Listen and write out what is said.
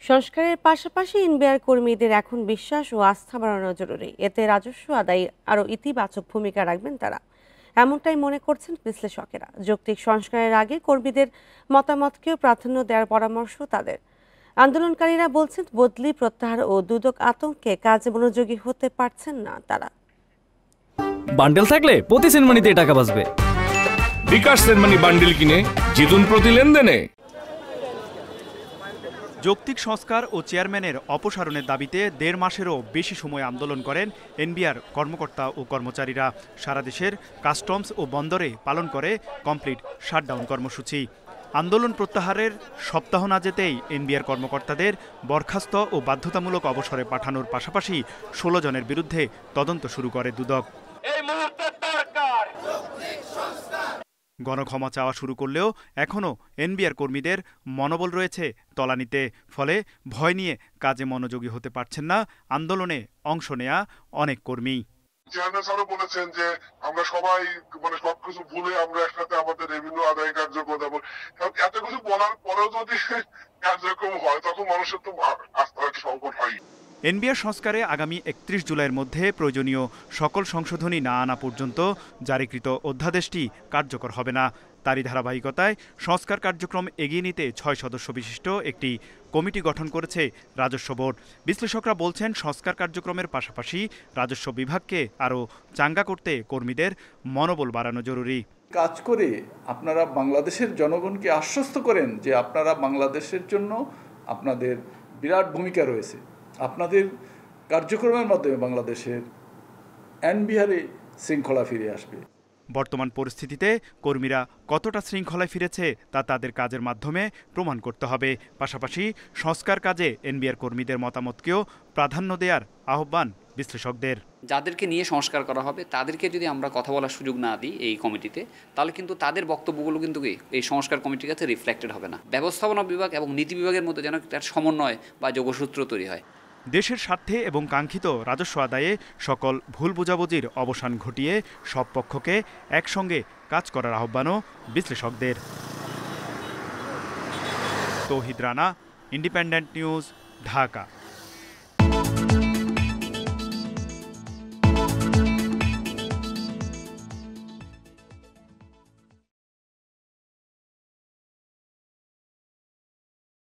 সংস্কারের পাশাপাশি এনবিআর কর্মীদের এখন বিশ্বাস ও আস্থা বাড়ানো জরুরি। এতে রাজস্ব আদায়ে আরও ইতিবাচক ভূমিকা রাখবেন তারা, এমনটাই মনে করছেন বিশ্লেষকেরা। যৌক্তিক সংস্কারের আগে কর্মীদের মতামতকেও প্রাধান্য দেওয়ার পরামর্শ তাদের। আন্দোলনকারীরা বলছেন, বদলি প্রত্যাহার ও দুদক আতঙ্কে কাজে মনোযোগী হতে পারছেন না তারা। বান্ডেল থাকলে প্রতি সেনমানিতে টাকা বাঁচবে। বিকাশ সেনমানি বান্ডেল কিনে জিতুন প্রতি লেনদেনে। যৌক্তিক সংস্কার ও চেয়ারম্যানের অপসারণের দাবিতে ১.৫ মাসেরও বেশি সময় আন্দোলন করেন এনবিআর কর্মকর্তা ও কর্মচারীরা। সারা দেশের কাস্টমস ও বন্দরে পালন করে কমপ্লিট শাটডাউন কর্মসূচি। আন্দোলন প্রত্যাহারের সপ্তাহ না যেতেই এনবিআর কর্মকর্তাদের বরখাস্ত ও বাধ্যতামূলক অবসরে পাঠানোর পাশাপাশি ১৬ জনের বিরুদ্ধে তদন্ত শুরু করে দুদক। গণক্ষমা চাওয়া শুরু করলেও এখনও এনবিআর কর্মীদের মনোবল রয়েছে তলানিতে। ফলে ভয় নিয়ে কাজে মনোযোগী হতে পারছেন না আন্দোলনে অংশ নেয়া অনেক কর্মী। চেয়ারম্যান স্যারও বলেছেন যে আমরা সবাই সবকিছু ভুলে আমরা একসাথে আমাদের রেভিনিউ আদায় কার্যক্রম দেবো। এত কিছু বলার পরেও যদি কার্যক্রম হয় তখন মানুষের তো আস্থার সংকট হয়। এনবিআর সংস্কারে আগামী ৩১ জুলাইয়ের মধ্যে প্রয়োজনীয় সকল সংশোধনী না আনা পর্যন্ত জারিকৃত অধ্যাদেশটি কার্যকর হবে না। তারই ধারাবাহিকতায় সংস্কার কার্যক্রম এগিয়ে নিতে ৬ সদস্য বিশিষ্ট একটি কমিটি গঠন করেছে রাজস্ব বোর্ড। বিশ্লেষকরা বলছেন, সংস্কার কার্যক্রমের পাশাপাশি রাজস্ব বিভাগকে আরও চাঙ্গা করতে কর্মীদের মনোবল বাড়ানো জরুরি। কাজ করে আপনারা বাংলাদেশের জনগণকে আশ্বস্ত করেন যে আপনারা বাংলাদেশের জন্য আপনাদের বিরাট ভূমিকা রয়েছে। আপনাদের কার্যক্রমের মাধ্যমে বাংলাদেশের এনবিআরে শৃঙ্খলা ফিরে আসবে। বর্তমান পরিস্থিতিতে কর্মীরা কতটা শৃঙ্খলায় ফিরেছে তা তাদের কাজের মাধ্যমে প্রমাণ করতে হবে। পাশাপাশি সংস্কার কাজে এনবিআর কর্মীদের মতামতকেও প্রাধান্য দেওয়ার আহ্বান বিশ্লেষকদের। যাদেরকে নিয়ে সংস্কার করা হবে তাদেরকে যদি আমরা কথা বলার সুযোগ না দিই এই কমিটিতে, তাহলে কিন্তু তাদের বক্তব্যগুলো কিন্তু এই সংস্কার কমিটির কাছে রিফ্লেক্টেড হবে না। ব্যবস্থাপনা বিভাগ এবং নীতি বিভাগের মধ্যে যেন তার সমন্বয় বা যোগসূত্র তৈরি হয়। দেশের স্বার্থে এবং কাঙ্ক্ষিত রাজস্ব আদায়ে সকল ভুল বোঝাবুঝির অবসান ঘটিয়ে সব পক্ষকে একসঙ্গে কাজ করার আহ্বানও বিশ্লেষকদের। তৌহিদ রানা, ইন্ডিপেন্ডেন্ট নিউজ, ঢাকা।